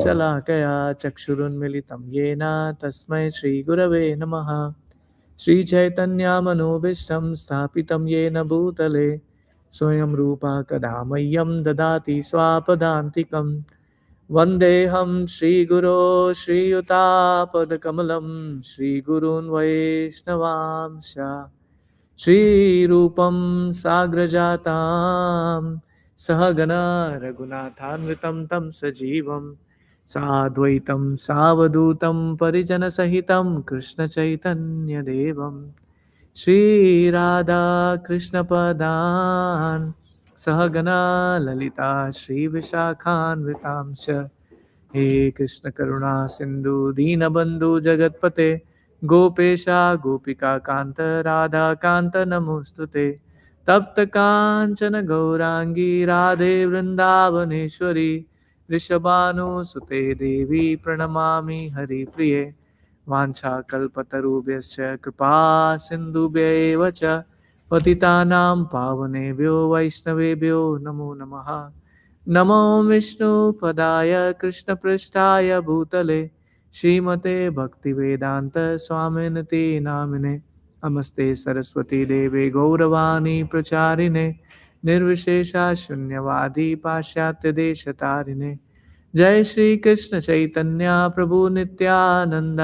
शलाकया चक्षुरुन्मिलितं येन तस्मै श्रीगुरवे नमः। श्रीचैतन्यमनोभीष्टं स्थापितं येन भूतले स्वयं रूपा कदा मह्यं ददाति स्वापदान्तिकं। वन्देऽहं श्रीगुरो श्रीयुतापदकमलं श्रीगुरून् वैष्णवांश श्रीरूपं साग्रजातां सहगना रघुनाथान्वितं तं सजीवं साद्वैतं सावधूतं परिजनसहितं कृष्णचैतन्यदेवं श्रीराधा कृष्णपदान् सहगना ललिता श्रीविशाखान्वितांश्च हे कृष्ण करुणा सिंधु दीनबंधु जगतपते गोपेशा गोपिका कांत राधा कांत नमोस्तुते तप्त कांचन गौरांगी राधे वृंदावनेश्वरी ऋषभानुसुते देवी प्रणमामि हरिप्रिये वाञ्छाकल्पतरुभ्यश्च कृपा सिन्धुभ्यैव च पतितानां पावनेभ्यो वैष्णवेभ्यो नमो नमः। नमो विष्णुपदाय कृष्णपृष्ठाय भूतले श्रीमते भक्तिवेदांत स्वामिनिति नामिने नमस्ते सरस्वती देवे गौरवाणी प्रचारिणे निर्विशेषा शून्यवादी पाश्चात्य देशतारिणे जय श्री कृष्ण चैतन्य प्रभु नित्यानंद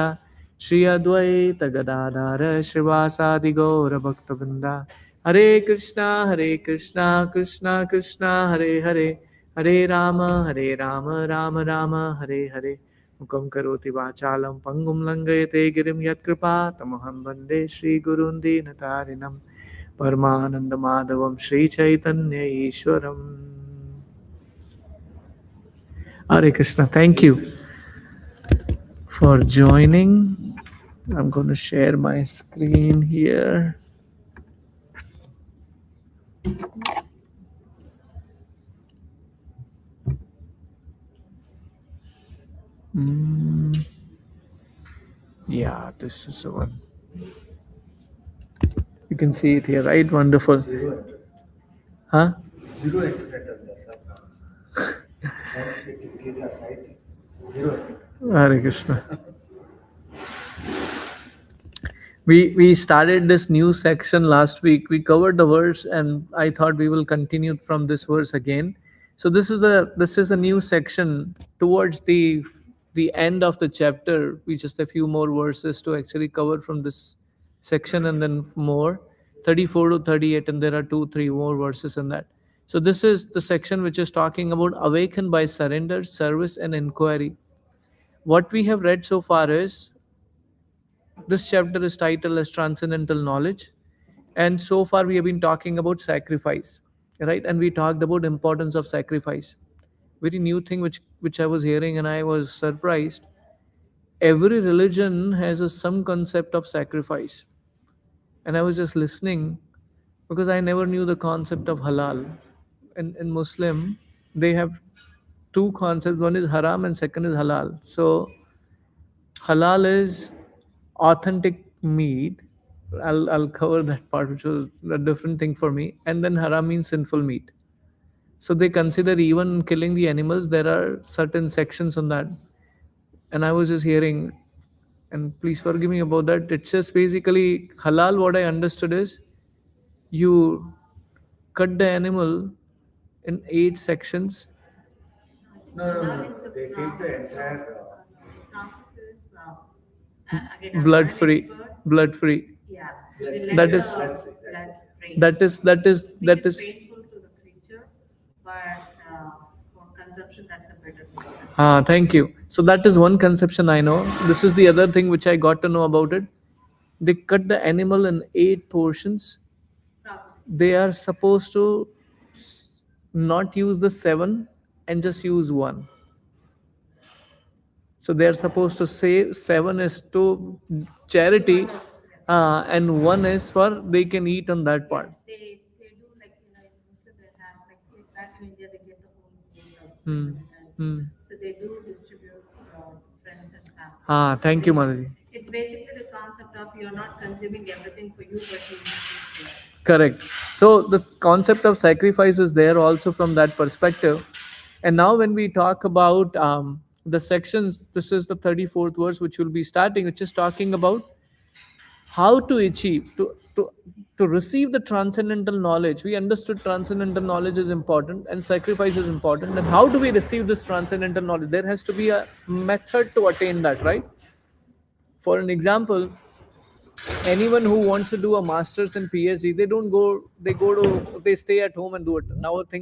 श्री अद्वैत गदाधर श्रीवासादि गौर भक्तवृंदा हरे कृष्णा कृष्णा कृष्णा हरे हरे हरे राम राम राम हरे हरे मुखं करोति वाचालं पंगुं लंघयते गिरिं यत्कृपातमहं वन्दे श्रीगुरुं दीनतारिणं परमानन्दमाधवं Sri Chaitanya ईश्वरम्। Hare Krishna. Thank you for joining. I'm going to share my screen here. Yeah, this is the one. You can see it here, right? Wonderful. Huh? Zero activator, Gita site. Zero. Hare Krishna. We started this new section last week. We covered the verse, and I thought we will continue from this verse again. So this is a new section towards the end of the chapter. We just a few more verses to actually cover from this section, and then more 34 to 38, and there are 2-3 more verses in that. So this is the section which is talking about awakened by surrender, service, and inquiry. What we have read so far is this chapter is titled as Transcendental Knowledge. And so far we have been talking about sacrifice, right? And we talked about importance of sacrifice. Very new thing which I was hearing and I was surprised. Every religion has some concept of sacrifice. And I was just listening because I never knew the concept of halal. In Muslim, they have two concepts. One is haram and second is halal. So halal is authentic meat. I'll cover that part, which was a different thing for me. And then haram means sinful meat. So they consider even killing the animals, there are certain sections on that. And I was just hearing, and please forgive me about that. It's just basically halal. What I understood is you cut the animal in 8 sections. No. They take the entire. Process is Blood free. Blood free. Yeah, so we we let That the is- blood drain, That is which is painful to the creature, but for consumption, that's a better thing. Thank you. So that is one conception I know. This is the other thing which I got to know about it. They cut the animal in 8 portions. Probably. They are supposed to not use the 7 and just use 1. So they are supposed to say 7 is to charity, and 1 is for they can eat on that part. They do like in Muslim they have like back in India they get the whole Hmm. Hmm. so they do distribute friends and family. Thank you, Mataji. It's basically the concept of you're not consuming everything for you, but you need to. Correct. So the concept of sacrifice is there also from that perspective. And now, when we talk about the sections, this is the 34th verse, which will be starting, which is talking about how to achieve, to receive the transcendental knowledge. We understood transcendental knowledge is important and sacrifice is important. And how do we receive this transcendental knowledge? There has to be a method to attain that, right? For an example, anyone who wants to do a master's and PhD, they don't go, they stay at home and do it.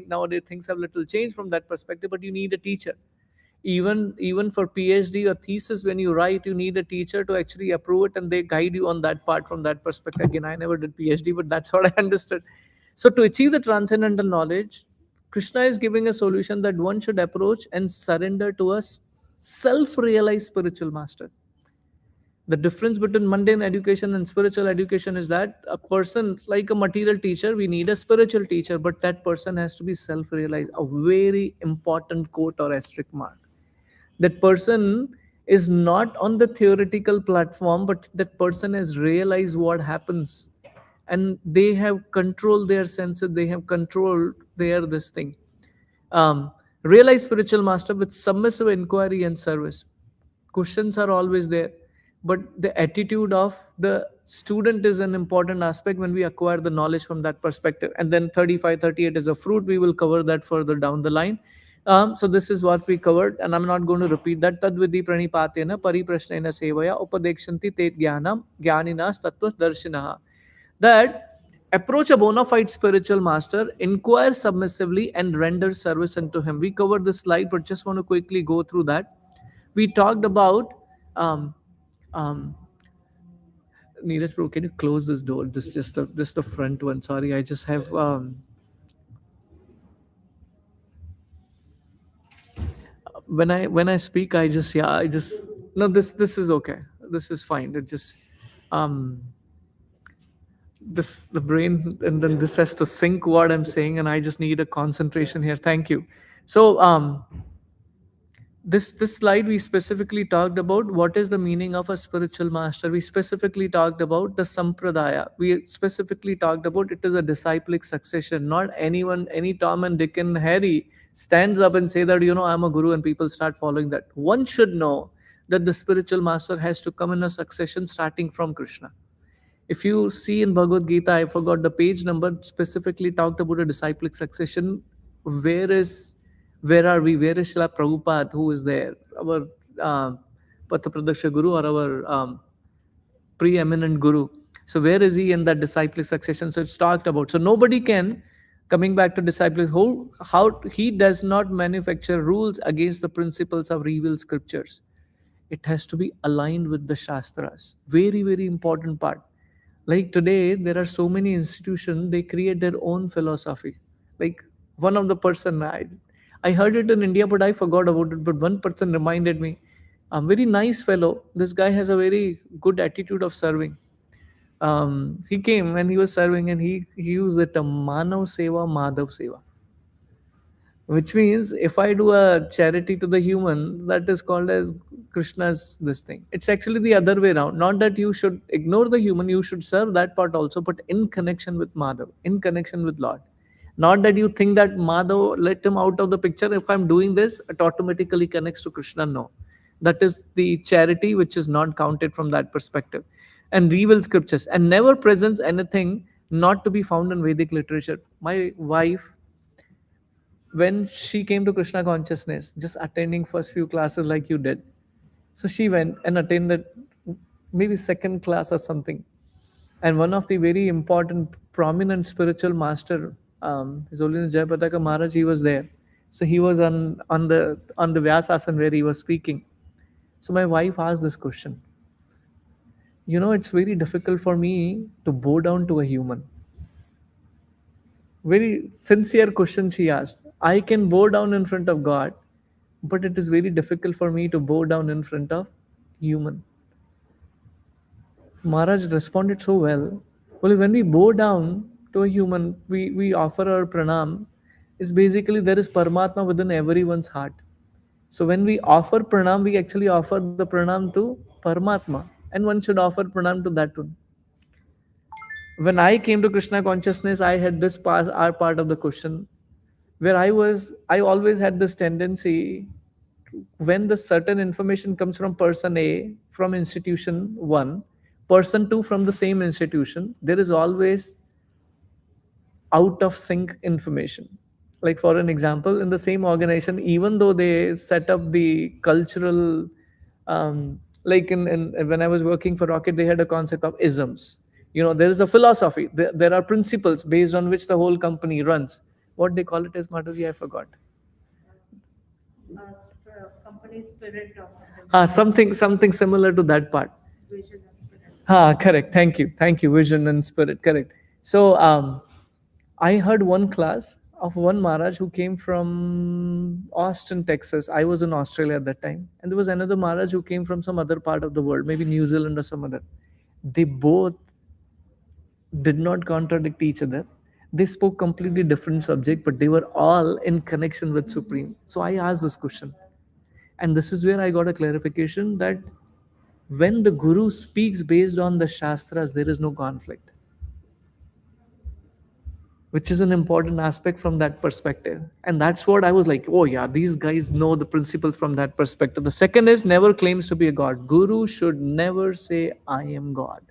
Nowadays things have little changed from that perspective, but you need a teacher. Even for PhD or thesis, when you write, you need a teacher to actually approve it, and they guide you on that part from that perspective. Again, I never did PhD, but that's what I understood. So to achieve the transcendental knowledge, Krishna is giving a solution that one should approach and surrender to a self-realized spiritual master. The difference between mundane education and spiritual education is that a person, like a material teacher, we need a spiritual teacher, but that person has to be self-realized. A very important quote or asterisk mark. That person is not on the theoretical platform, but that person has realized what happens, and they have controlled their senses, they have controlled their this thing. Realized spiritual master with submissive inquiry and service. Questions are always there, but the attitude of the student is an important aspect when we acquire the knowledge from that perspective. And then 35, 38 is a fruit. We will cover that further down the line. So this is what we covered, and I'm not going to repeat that. Tadvidi pranipatena pariprashnena sevaya upadekshanti te jnanam jnaninas tattvas darshinaha. That approach a bona fide spiritual master, inquire submissively, and render service unto him. We covered this slide, but just want to quickly go through that. We talked about um, um, Neeraj bro, can you close this door? This just the front one. Sorry, I just have when I speak, I just yeah, I just no. This is okay. This is fine. It just um this the brain, and then this has to sync what I'm saying, and I just need a concentration here. Thank you. So this slide, we specifically talked about what is the meaning of a spiritual master. We specifically talked about the sampradaya. We specifically talked about it is a disciplic succession. Not anyone, any Tom and Dick and Harry stands up and say that, I'm a guru, and people start following that. One should know that the spiritual master has to come in a succession starting from Krishna. If you see in Bhagavad Gita, I forgot the page number, specifically talked about a disciplic succession. Where are we? Where is Srila Prabhupada, who is there? Our Pathapradaksha Guru, or our preeminent Guru. So where is he in that disciplic succession? So it's talked about. So nobody can, coming back to disciples, how he does not manufacture rules against the principles of revealed scriptures. It has to be aligned with the Shastras. Very, very important part. Like today, there are so many institutions, they create their own philosophy. Like one of the person, I heard it in India, but I forgot about it. But one person reminded me, a very nice fellow. This guy has a very good attitude of serving. He came and he was serving, and he used the term Manav Seva, Madhav Seva, which means if I do a charity to the human, that is called as Krishna's this thing. It's actually the other way around. Not that you should ignore the human, you should serve that part also, but in connection with Madhav, in connection with Lord. Not that you think that Madhav, let him out of the picture. If I'm doing this, it automatically connects to Krishna. No. That is the charity which is not counted from that perspective. And reveal scriptures and never presents anything not to be found in Vedic literature. My wife, when she came to Krishna consciousness, just attending first few classes like you did, so she went and attended maybe second class or something. And one of the very important, prominent spiritual master, His Holiness Jayapataka Maharaj, he was there. So he was on the Vyasasana where he was speaking. So my wife asked this question. It's very difficult for me to bow down to a human. Very sincere question she asked. I can bow down in front of God, but it is very difficult for me to bow down in front of human. Maharaj responded so well. Well, when we bow down to a human, we offer our pranam. It's basically there is Paramatma within everyone's heart. So when we offer pranam, we actually offer the pranam to Paramatma, and one should offer pranam to that one. When I came to Krishna consciousness, I had this part of the question. where I always had this tendency, when the certain information comes from person A from institution 1, person 2 from the same institution, there is always out of sync information. Like for an example, in the same organization, even though they set up the cultural, like in when I was working for Rocket, they had a concept of isms. There is a philosophy, there are principles based on which the whole company runs. What they call it as, Madhavi, I forgot. Company spirit or something. Something similar to that part. Vision and spirit. Correct. Thank you. Vision and spirit. Correct. So I heard one class of one Maharaj who came from Austin, Texas. I was in Australia at that time, and there was another Maharaj who came from some other part of the world, maybe New Zealand or some other. They both did not contradict each other. They spoke completely different subject, but they were all in connection with Supreme. So I asked this question, and this is where I got a clarification that when the Guru speaks based on the Shastras, there is no conflict, which is an important aspect from that perspective. And that's what I was like, oh yeah, these guys know the principles from that perspective. The second is, never claims to be a god. Guru should never say I am God,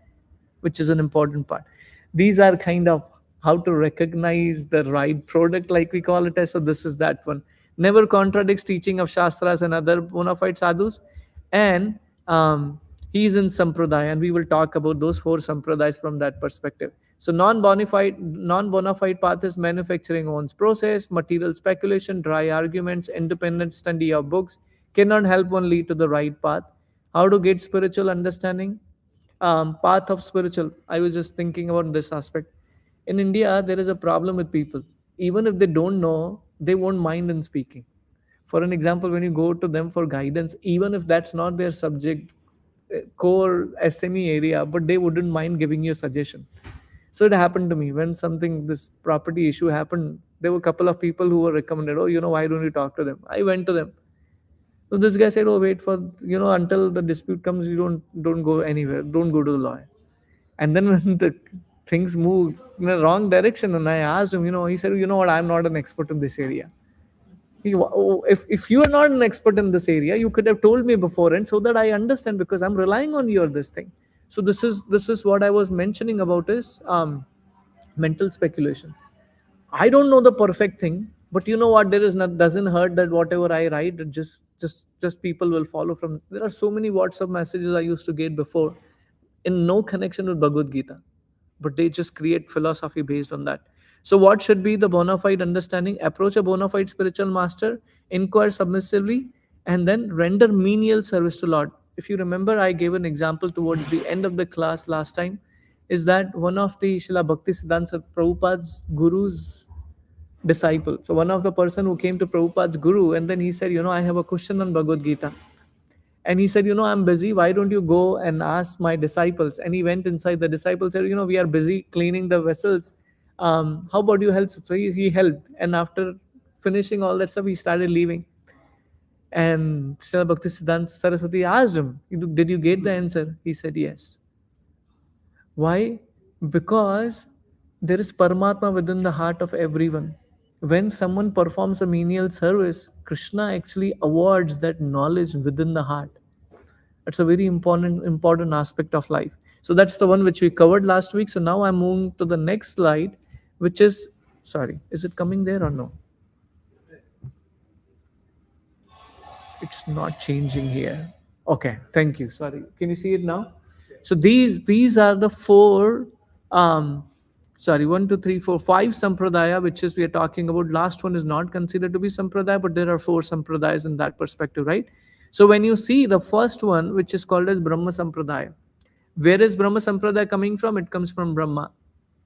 which is an important part. These are kind of how to recognize the right product, like we call it as. So this is that one. Never contradicts teaching of Shastras and other bona fide sadhus. And he is in Sampradaya, and we will talk about those four Sampradayas from that perspective. So non-bona fide path is manufacturing owns process, material speculation, dry arguments, independent study of books, cannot help one lead to the right path. How to get spiritual understanding? Path of spiritual. I was just thinking about this aspect. In India, there is a problem with people. Even if they don't know, they won't mind in speaking. For an example, when you go to them for guidance, even if that's not their subject, core SME area, but they wouldn't mind giving you a suggestion. So it happened to me when this property issue happened. There were a couple of people who were recommended, oh, why don't you talk to them? I went to them. So this guy said, oh, wait for, until the dispute comes, you don't go anywhere. Don't go to the lawyer. And then when the things move in a wrong direction, and I asked him, he said, you know what, I'm not an expert in this area. If you are not an expert in this area, you could have told me before, and so that I understand, because I'm relying on you on this thing. So this is what I was mentioning about is mental speculation. I don't know the perfect thing, but you know what? There is not doesn't hurt that whatever I write, it just people will follow from. There are so many WhatsApp messages I used to get before, in no connection with Bhagavad Gita, but they just create philosophy based on that. So, what should be the bona fide understanding? Approach a bona fide spiritual master, inquire submissively, and then render menial service to Lord. If you remember, I gave an example towards the end of the class last time. Is that one of the Srila Bhakti Siddhanta Prabhupada's gurus disciple. So one of the person who came to Prabhupada's guru, and then he said, I have a question on Bhagavad Gita. And he said, I'm busy. Why don't you go and ask my disciples? And he went inside. The disciples said, we are busy cleaning the vessels. How about you help? So he helped. And after finishing all that stuff, he started leaving. And Srila Bhakti Siddhanta Saraswati asked him, did you get the answer? He said, yes. Why? Because there is Paramatma within the heart of everyone. When someone performs a menial service, Krishna actually awards that knowledge within the heart. That's a very important aspect of life. So that's the one which we covered last week. So now I'm moving to the next slide, which is, sorry, is it coming there or no? It's not changing here. Okay, thank you. Sorry, can you see it now? So these are the four, sorry, 1, 2, 3, 4, 5 sampradaya, which is we are talking about. Last one is not considered to be sampradaya, but there are 4 sampradayas in that perspective, right? So when you see the first one, which is called as Brahma Sampradaya, where is Brahma Sampradaya coming from? It comes from Brahma.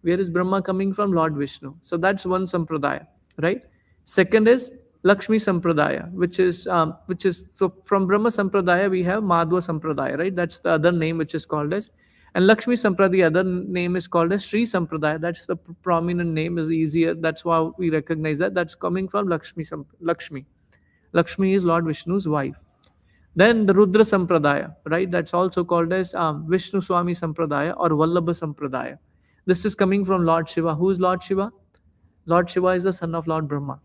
Where is Brahma coming from? Lord Vishnu. So that's one sampradaya, right? Second is Lakshmi Sampradaya, which is so from Brahma Sampradaya we have Madhva Sampradaya, right? That's the other name which is called as, and Lakshmi Sampradaya, other name is called as Sri Sampradaya. That's the prominent name, is easier. That's why we recognize that. That's coming from Lakshmi. Lakshmi is Lord Vishnu's wife. Then the Rudra Sampradaya, right? That's also called as Vishnu Swami Sampradaya or Vallabha Sampradaya. This is coming from Lord Shiva. Who is Lord Shiva? Lord Shiva is the son of Lord Brahma.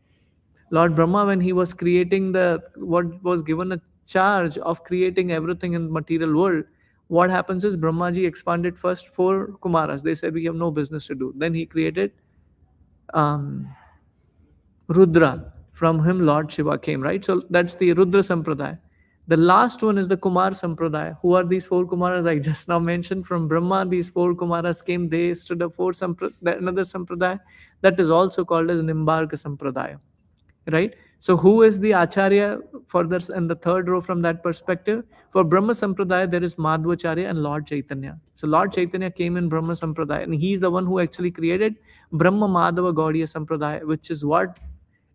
Lord Brahma, when he was creating the what was given a charge of creating everything in the material world, what happens is Brahmaji expanded first four Kumaras. They said we have no business to do. Then he created um, Rudra. From him, Lord Shiva came, right? So that's the Rudra Sampradaya. The last one is the Kumar Sampradaya. Who are these four Kumaras I just now mentioned? From Brahma, these four Kumaras came. They stood up for another Sampradaya that is also called as Nimbarka Sampradaya, right? So who is the Acharya further in the third row from that perspective? For Brahma Sampradaya, there is Madhvacharya and Lord Chaitanya. So Lord Chaitanya came in Brahma Sampradaya, and he's the one who actually created Brahma Madhava Gaudiya Sampradaya, which is what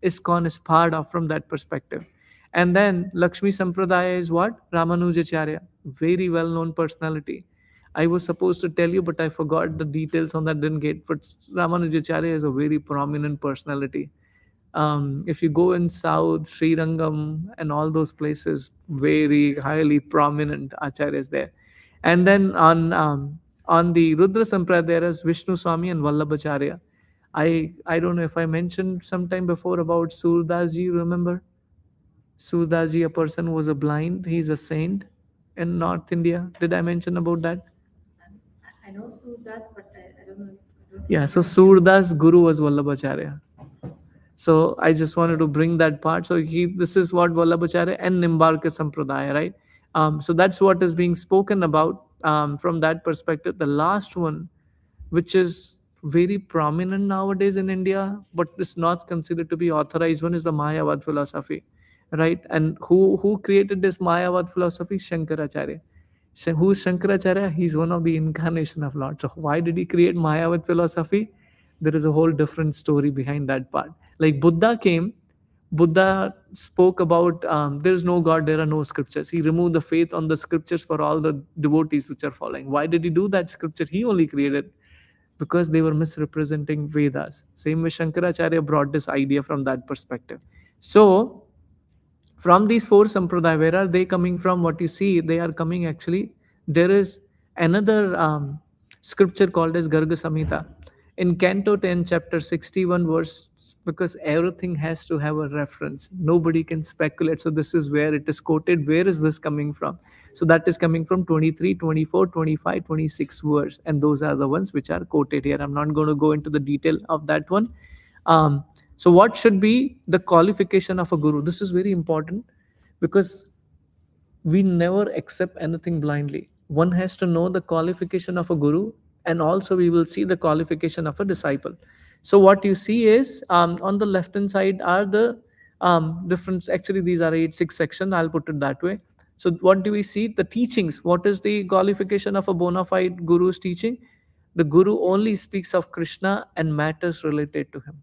ISKCON is part of from that perspective. And then Lakshmi Sampradaya is what? Ramanujacharya, very well known personality. I was supposed to tell you, but I forgot the details on that, didn't get. But Ramanujacharya is a very prominent personality. If you go in South, Sri Rangam, and all those places, very highly prominent acharyas there. And then on the Rudra Sampradaya, there is Vishnu Swami and Vallabhacharya. I don't know if I mentioned sometime before about Surdas ji, remember? Surdas ji, a person who was a blind, he's a saint in North India. Did I mention about that? I know Surdas, but I don't know. I don't Yeah, so remember. Surdas Guru was Vallabhacharya. So I just wanted to bring that part. So this is what Vallabhacharya and Nimbarka Sampradaya, right? So that's what is being spoken about from that perspective. The last one, which is very prominent nowadays in India, but is not considered to be authorized one, is the Mayavad philosophy, right? And who created this Mayavad philosophy? Shankaracharya. Who is Shankaracharya? He's one of the incarnation of Lord. So why did he create Mayavad philosophy? There is a whole different story behind that part. Like Buddha came, Buddha spoke about there is no God, there are no scriptures. He removed the faith on the scriptures for all the devotees which are following. Why did he do that? Scripture he only created because they were misrepresenting Vedas. Same way Shankaracharya brought this idea from that perspective. So from these four sampradaya, where are they coming from? What you see, they are coming actually. There is another scripture called as Garga Samhita in Canto 10, chapter 61, verse, because everything has to have a reference. Nobody can speculate. So this is where it is quoted. Where is this coming from? So that is coming from 23, 24, 25, 26 verse. And those are the ones which are quoted here. I'm not going to go into the detail of that one. So, what should be the qualification of a guru? This is very important because we never accept anything blindly. One has to know the qualification of a guru, and also we will see the qualification of a disciple. So, what you see is on the left hand side are the different, actually, these are six sections, I'll put it that way. So, what do we see? The teachings. What is the qualification of a bona fide guru's teaching? The guru only speaks of Krishna and matters related to him.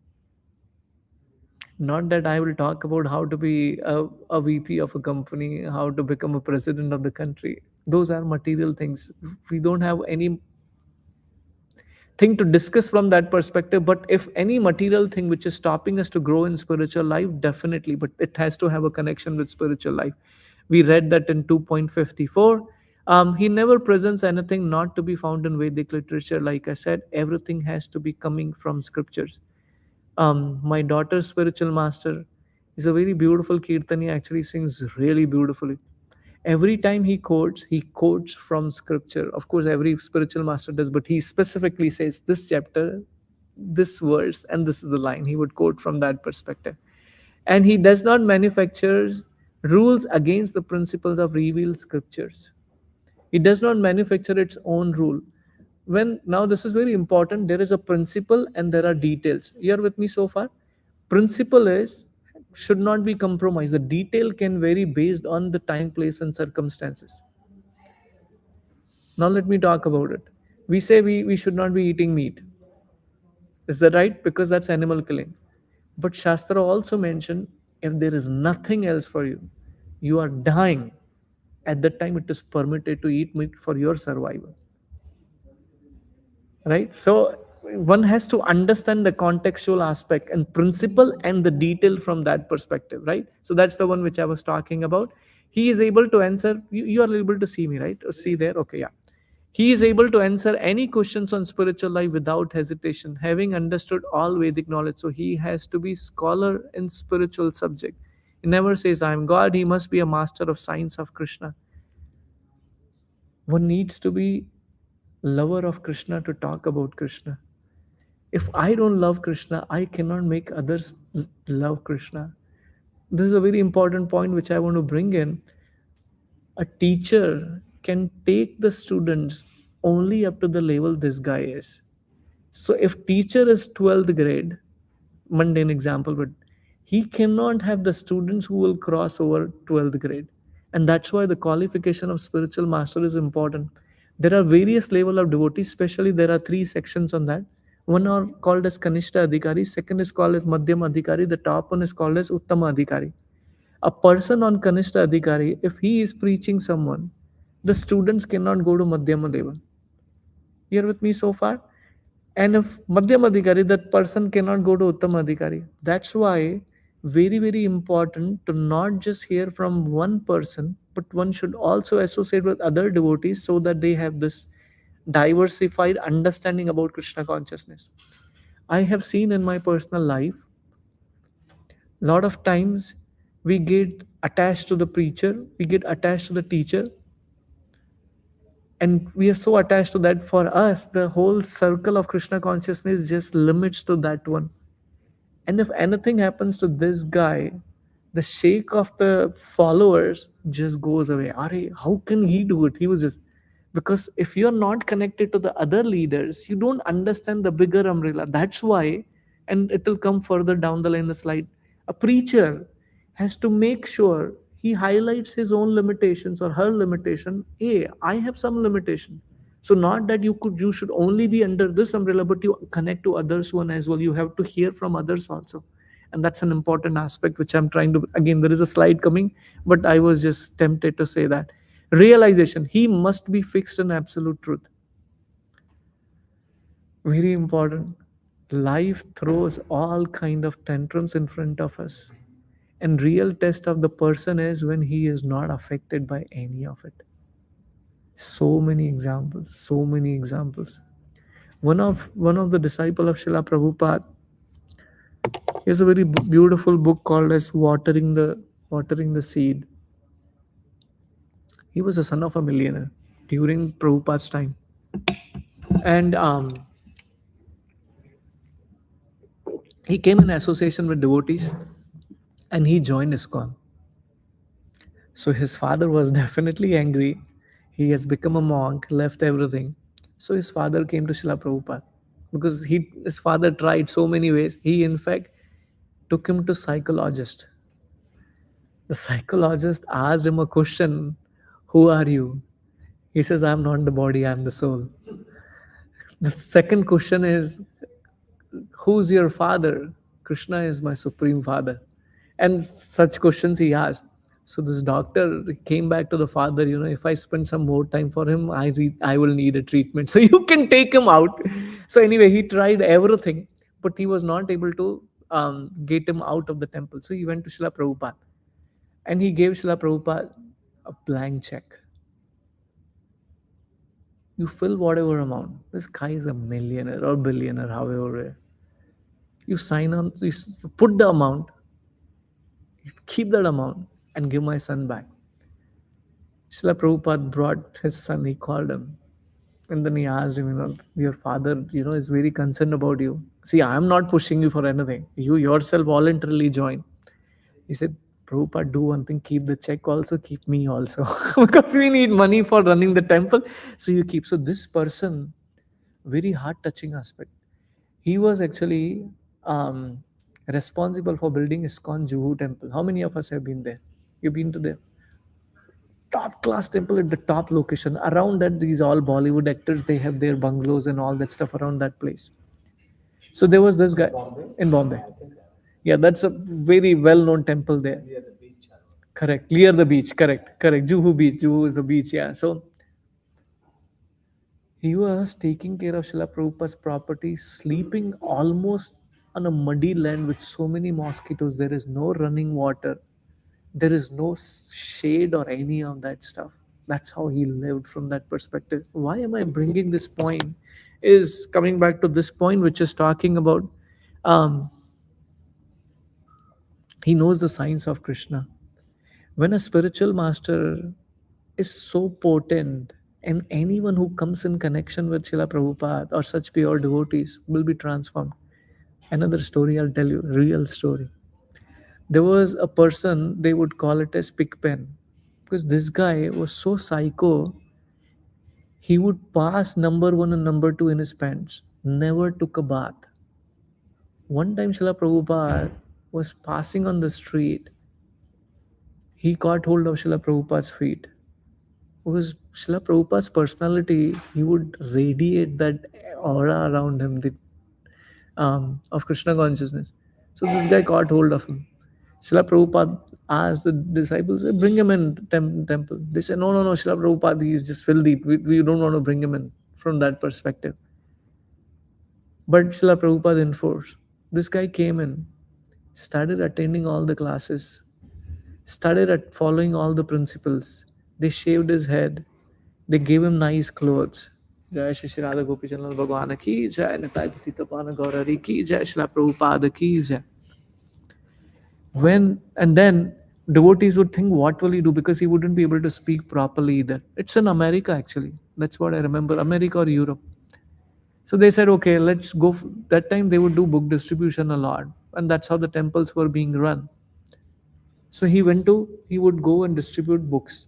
Not that I will talk about how to be a VP of a company, how to become a president of the country. Those are material things. We don't have any thing to discuss from that perspective. But if any material thing which is stopping us to grow in spiritual life, definitely, but it has to have a connection with spiritual life. We read that in 2.54. He never presents anything not to be found in Vedic literature. Like I said, everything has to be coming from scriptures. My daughter's spiritual master is a very beautiful kirtan. He actually sings really beautifully. Every time he quotes from scripture. Of course, every spiritual master does, but he specifically says this chapter, this verse, and this is a line. He would quote from that perspective. And he does not manufacture rules against the principles of revealed scriptures. It does not manufacture its own rule. When now this is very important, there is a principle and there are details. You are with me so far? Principle is should not be compromised. The detail can vary based on the time, place, and circumstances. Now let me talk about it. We say we should not be eating meat. Is that right? Because that's animal killing. But Shastra also mentioned if there is nothing else for you, you are dying. At that time, it is permitted to eat meat for your survival. Right? So one has to understand the contextual aspect and principle and the detail from that perspective, right? So that's the one which I was talking about. He is able to answer. You are able to see me, right? See there? Okay, yeah. He is able to answer any questions on spiritual life without hesitation, having understood all Vedic knowledge. So he has to be scholar in spiritual subject. He never says, I am God. He must be a master of science of Krishna. One needs to be lover of Krishna to talk about Krishna. If I don't love Krishna, I cannot make others love Krishna. This is a very important point which I want to bring in. A teacher can take the students only up to the level this guy is. So if teacher is 12th grade, mundane example, but he cannot have the students who will cross over 12th grade. And that's why the qualification of spiritual master is important. There are various level of devotees, especially there are three sections on that. One are called as Kanishta Adhikari, second is called as Madhyam Adhikari, the top one is called as Uttama Adhikari. A person on Kanishta Adhikari, if he is preaching someone, the students cannot go to Madhyama level. You're with me so far? And if Madhyam Adhikari, that person cannot go to Uttam Adhikari. That's why very, very important to not just hear from one person, but one should also associate with other devotees so that they have this diversified understanding about Krishna consciousness. I have seen in my personal life, a lot of times we get attached to the preacher, we get attached to the teacher, and we are so attached to that. For us, the whole circle of Krishna consciousness just limits to that one. And if anything happens to this guy, the shake of the followers just goes away. Are, how can he do it? He was just, because if you're not connected to the other leaders, you don't understand the bigger umbrella. That's why, and it will come further down the line, the slide. A preacher has to make sure he highlights his own limitations or her limitation. Hey, I have some limitation. So not that you should only be under this umbrella, but you connect to others one as well. You have to hear from others also. And that's an important aspect which I'm trying to, again, there is a slide coming, but I was just tempted to say that. Realization, he must be fixed in absolute truth. Very important. Life throws all kind of tantrums in front of us. And real test of the person is when he is not affected by any of it. So many examples, so many examples. One of the disciple of Srila Prabhupada, he has a very beautiful book called as Watering the Seed. He was the son of a millionaire during Prabhupada's time. And he came in association with devotees and he joined ISKCON. So his father was definitely angry. He has become a monk, left everything. So his father came to Srila Prabhupada because his father tried so many ways. He in fact took him to psychologist. The psychologist asked him a question, who are you? He says, I'm not the body, I'm the soul. The second question is, who's your father? Krishna is my supreme father. And such questions he asked. So this doctor came back to the father, if I spend some more time for him, I will need a treatment. So you can take him out. So anyway, he tried everything, but he was not able to get him out of the temple. So he went to Srila Prabhupada and he gave Srila Prabhupada a blank check. You fill whatever amount. This guy is a millionaire or billionaire, however. You sign on, you put the amount, you keep that amount, and give my son back. Srila Prabhupada brought his son, he called him. And then he asked him, your father, is very concerned about you. See, I'm not pushing you for anything. You yourself voluntarily join. He said, Prabhupada, do one thing, keep the check also, keep me also. Because we need money for running the temple. So you keep. So this person, very heart-touching aspect. He was actually responsible for building ISKCON Juhu temple. How many of us have been there? You've been to the top class temple at the top location. Around that, these all Bollywood actors, they have their bungalows and all that stuff around that place. So there was this guy Bombay? in Bombay. I think Yeah, that's a very well-known temple there. near the beach. Correct. Near the beach. Correct. Juhu beach. Juhu is the beach. Yeah. So he was taking care of Srila Prabhupada's property, sleeping almost on a muddy land with so many mosquitoes. There is no running water. There is no shade or any of that stuff. That's how he lived from that perspective. Why am I bringing this point? Is coming back to this point, which is talking about um, he knows the science of Krishna. When a spiritual master is so potent, and anyone who comes in connection with Srila Prabhupada or such pure devotees will be transformed. Another story I'll tell you, real story. There was a person, they would call it as Pickpen, because this guy was so psycho, he would pass number one and number two in his pants, never took a bath. One time, Srila Prabhupada was passing on the street, he caught hold of Srila Prabhupada's feet. Because Srila Prabhupada's personality, he would radiate that aura around him, of Krishna consciousness. So this guy caught hold of him. Srila Prabhupada asked the disciples, bring him in temple. They said, no, no, no, Srila Prabhupada, he is just filthy. We don't want to bring him in from that perspective. But Srila Prabhupada enforced. This guy came in, started attending all the classes, started at following all the principles. They shaved his head. They gave him nice clothes. Jai Shri Shri Radha Gopi Chandra Bhagwan ki Jai, Nitai Patita Pana Gaurari ki Jai, Srila Prabhupada ki Jai. When and then devotees would think, what will he do? Because he wouldn't be able to speak properly either. It's in America actually. That's what I remember, America or Europe. So they said, okay, let's go. That time they would do book distribution a lot, and that's how the temples were being run. So he would go and distribute books,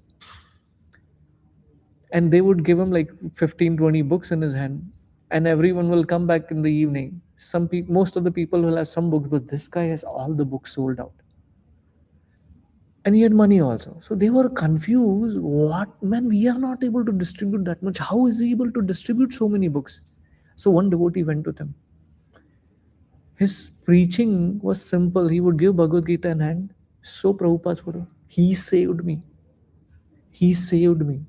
and they would give him like 15, 20 books in his hand, and everyone will come back in the evening. Some people, most of the people will have some books, but this guy has all the books sold out, and he had money also. So they were confused. What, man, we are not able to distribute that much. How is he able to distribute so many books? So one devotee went with him. His preaching was simple. He would give Bhagavad Gita in hand. So Prabhupada's photo. He saved me. He saved me.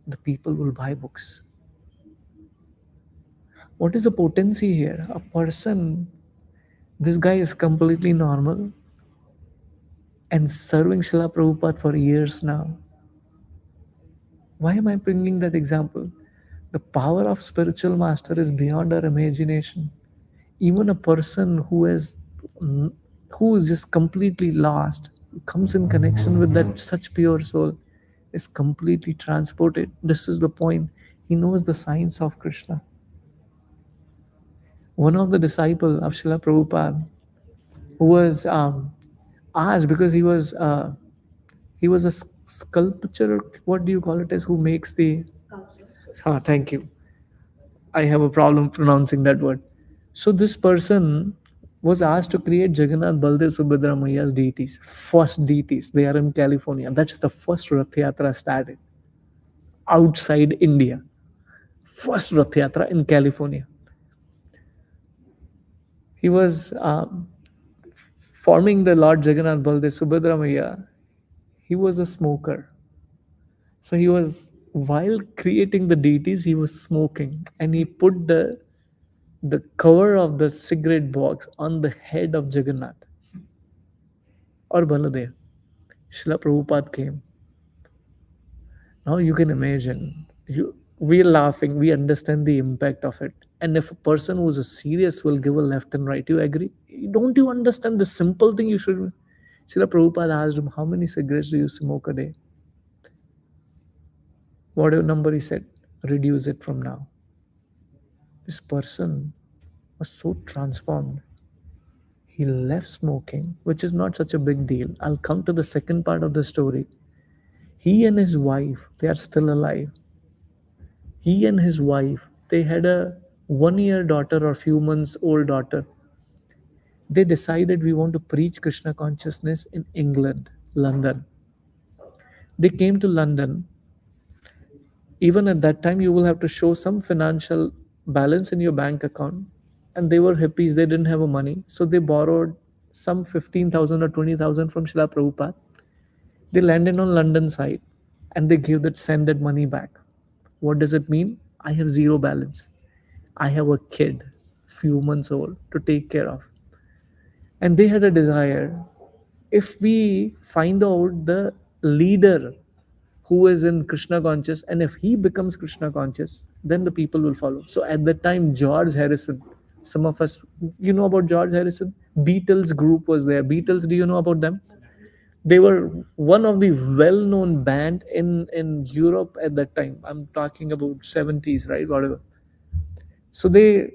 The people will buy books. What is the potency here? A person, this guy is completely normal and serving Srila Prabhupada for years now. Why am I bringing that example? The power of spiritual master is beyond our imagination. Even a person who is just completely lost, comes in connection with that such pure soul, is completely transported. This is the point. He knows the science of Krishna. One of the disciples of Srila Prabhupada, who was asked, because he was a sculptor. What do you call it? As who makes the? Sculpture. Thank you. I have a problem pronouncing that word. So this person was asked to create Jagannath, Baldev, Subhadra Maiya's deities. First deities. They are in California. That's the first Rath Yatra started outside India. First Rath Yatra in California. He was forming the Lord Jagannath, Baldev, Subhadra Maiya. He was a smoker. So he was, while creating the deities, he was smoking, and he put the cover of the cigarette box on the head of Jagannath or Baladev. Srila Prabhupada came. Now you can imagine, we're laughing, we understand the impact of it. And if a person who's a serious will give a left and right, you agree? Don't you understand the simple thing you should? Srila Prabhupada asked him, how many cigarettes do you smoke a day? Whatever number he said, reduce it from now. This person was so transformed. He left smoking, which is not such a big deal. I'll come to the second part of the story. He and his wife, they are still alive. He and his wife, they had a 1-year daughter or few months old daughter. They decided we want to preach Krishna consciousness in England, London. They came to London. Even at that time, you will have to show some financial balance in your bank account. And they were hippies, they didn't have a money. So they borrowed some 15,000 or 20,000 from Srila Prabhupada. They landed on London side and they send that money back. What does it mean? I have zero balance. I have a kid, few months old, to take care of. And they had a desire. If we find out the leader who is in Krishna conscious, and if he becomes Krishna conscious, then the people will follow. So at that time, George Harrison, some of us, you know about George Harrison? Beatles group was there. Beatles, do you know about them? They were one of the well-known band in Europe at that time. I'm talking about 70s, right? Whatever. So they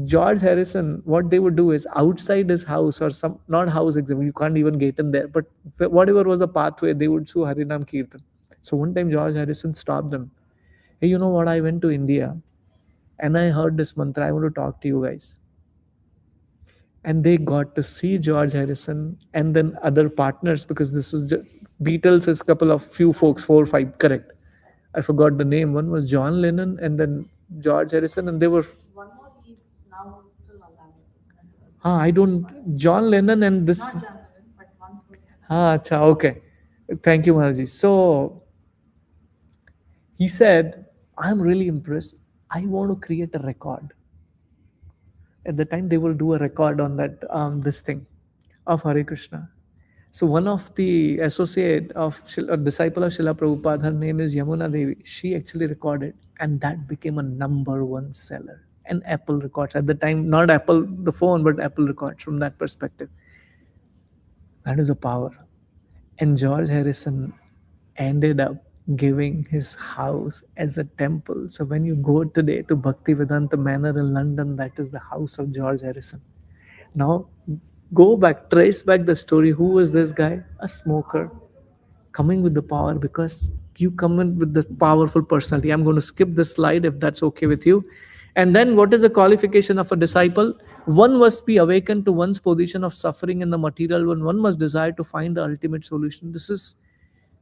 George Harrison, what they would do is outside his house or some not house exactly, you can't even get in there, but whatever was the pathway, they would do Harinam Kirtan. So one time George Harrison stopped them. Hey, you know what? I went to India and I heard this mantra. I want to talk to you guys. And they got to see George Harrison and then other partners because this is Beatles is couple of few folks, 4 or 5, correct. I forgot the name. One was John Lennon and then George Harrison, and they were One more is now still alive. I don't. John Lennon and this. Not John Lennon, but one person. Acha, okay. Thank you, Maharji. So he said, I'm really impressed. I want to create a record. At the time, they will do a record on that this thing of Hare Krishna. So one of the associate of a disciple of Srila Prabhupada, her name is Yamuna Devi. She actually recorded, and that became a #1 seller. And Apple Records at the time, not Apple the phone, but Apple Records from that perspective. That is a power. And George Harrison ended up giving his house as a temple. So when you go today to Bhaktivedanta Manor in London, that is the house of George Harrison. Now, go back, trace back the story. Who was this guy? A smoker coming with the power because you come in with the powerful personality. I'm going to skip this slide if that's okay with you. And then, what is the qualification of a disciple? One must be awakened to one's position of suffering in the material world. One must desire to find the ultimate solution. This is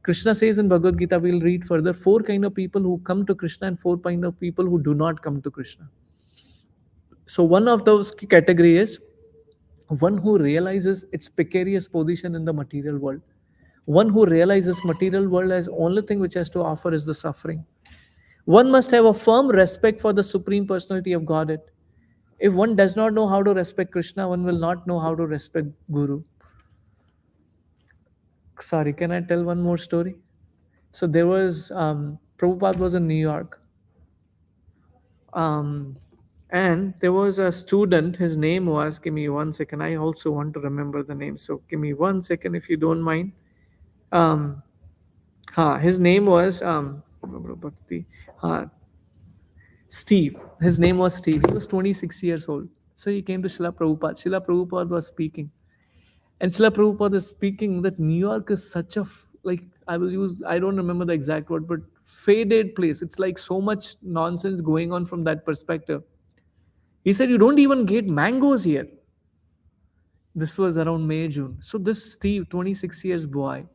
Krishna says in Bhagavad Gita, we'll read further, 4 kind of people who come to Krishna and 4 kind of people who do not come to Krishna. So one of those category is one who realizes its precarious position in the material world. One who realizes material world as only thing which has to offer is the suffering. One must have a firm respect for the Supreme Personality of Godhead. If one does not know how to respect Krishna, one will not know how to respect Guru. Sorry, can I tell one more story? So there was Prabhupada was in New York, and there was a student. His name was. Give me 1 second. I also want to remember the name. So give me 1 second if you don't mind. Um, his name was Steve. His name was Steve. He was 26 years old. So he came to Srila Prabhupada. Srila Prabhupada was speaking. And Srila Prabhupada is speaking that New York is such a, like, I don't remember the exact word, but faded place. It's like so much nonsense going on from that perspective. He said, you don't even get mangoes here. This was around May, June. So this Steve, 26 years boy,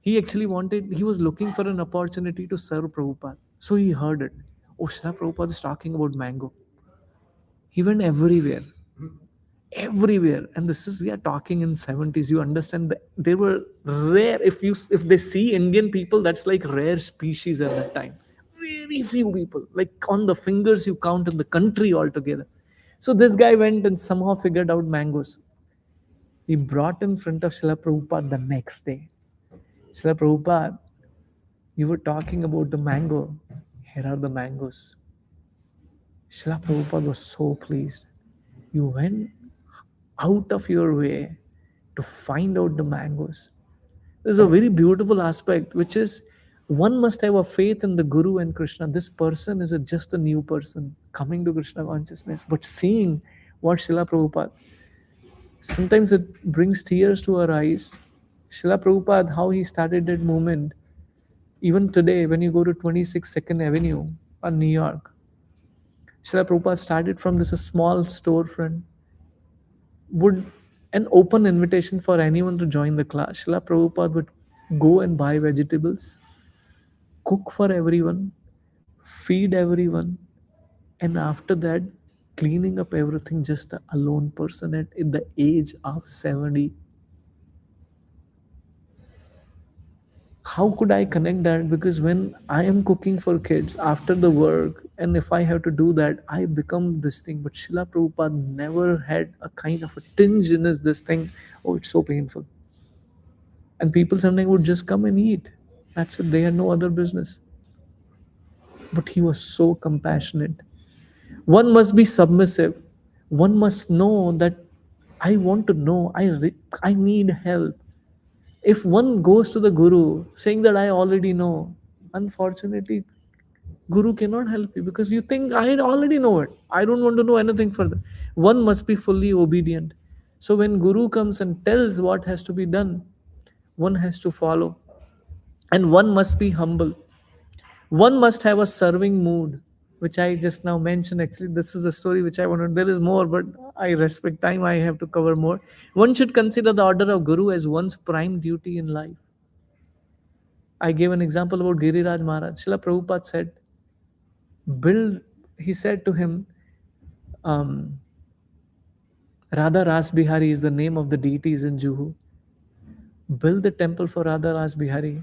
he was looking for an opportunity to serve Prabhupada. So he heard it. Oh, Srila Prabhupada is talking about mango. He went everywhere, and this is, we are talking in 70s. You understand that they were rare. If they see Indian people, that's like rare species at that time. Very few people, like on the fingers you count in the country altogether. So this guy went and somehow figured out mangoes. He brought in front of Srila Prabhupada the next day. Srila Prabhupada, you were talking about the mango. Here are the mangoes. Srila Prabhupada was so pleased. You went out of your way to find out the mangoes. There's a very beautiful aspect, which is one must have a faith in the Guru and Krishna. This person is just a new person coming to Krishna consciousness, but seeing what Srila Prabhupada, sometimes it brings tears to our eyes. Srila Prabhupada, how he started that movement. Even today, when you go to 26 Second Avenue in New York, Srila Prabhupada started from this a small storefront, would an open invitation for anyone to join the class. Srila Prabhupada would go and buy vegetables, cook for everyone, feed everyone, and after that, cleaning up everything just a alone person at the age of 70. How could I connect that? Because when I am cooking for kids after the work, and if I have to do that, I become this thing. But Srila Prabhupada never had a kind of a tinge in his this thing. Oh, it's so painful. And people sometimes would just come and eat. That's it. They had no other business. But he was so compassionate. One must be submissive. One must know that I want to know. I need help. If one goes to the guru saying that I already know, unfortunately, guru cannot help you because you think I already know it. I don't want to know anything further. One must be fully obedient. So when guru comes and tells what has to be done, one has to follow. And one must be humble. One must have a serving mood, which I just now mentioned. Actually, this is the story which I wanted. There is more, but I respect time. I have to cover more. One should consider the order of guru as one's prime duty in life. I gave an example about Giriraj Maharaj. Srila Prabhupada said, build, he said to him, um, Radha Ras Bihari is the name of the deities in Juhu. Build the temple for Radha Ras Bihari.